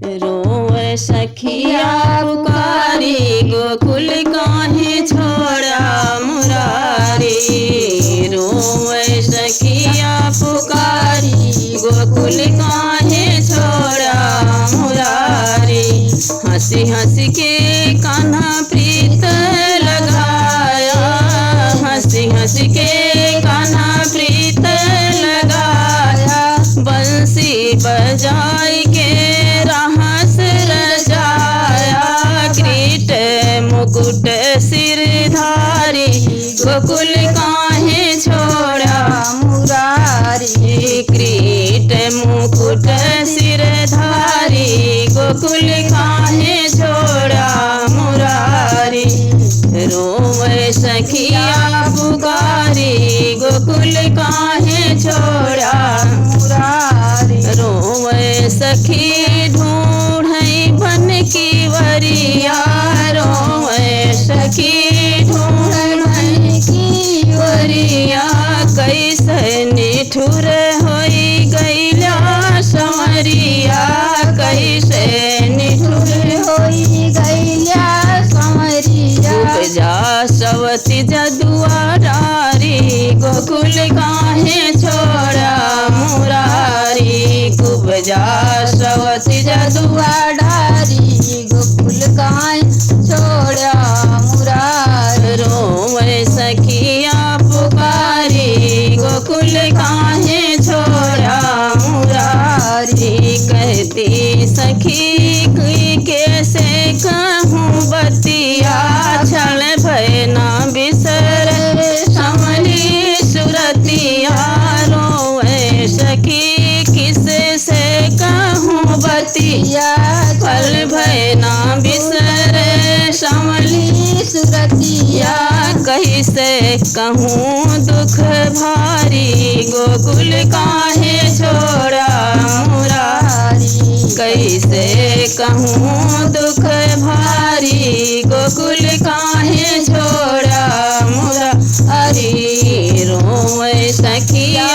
रोवे सखिया पुकारी गोकुल काहे छोड़ा मुरारी। रोवे सखिया पुकारी गोकुल काहे छोड़ा मुरारी। हंसी हंसी के कान्हा प्रीत लगाया, हंसी हंसी के कान्हा प्रीत लगाया। बंसी बजाई के रहस रचाया, किरीट मुकुट सिरधारी गोकुल काहे छोड़ा मुरारी। किरीट मुकुट सिरधारी गोकुल काहे छोड़ा मुरारी। रोवे सखिया पुकारी गोकुल काहे छोड़ा मुरारी। रोवे सखी ढूंढई बन की वरिया, रोवे सखी ढूंढई की वरिया। कैसे निठुर होई गईला संवरिया, कैसे निठुर होई गईला संवरिया। उपजा सवती जदुआरी गोकुल काहे छोड़ा मुरारी। उपजा सवती जदुआरी गोकुल काहे छोड़ा मुरारी। रोवे सखिया पुकारी गोकुल काहे छोड़ा मुरारी। कहती सखी कैसे कहूँ बतिया, छल भय ना बिसर समली सुरतिया। रोवे सखी किसे से कहूँ बतिया, छल भय ना बिसर समली सुरतिया। कहीं से कहूँ दुख भारी गोकुल काहे छोड़ा मुरारी। कैसे कहूँ दुख भारी गोकुल काहे छोड़ा मुरारी। रोवे सखिया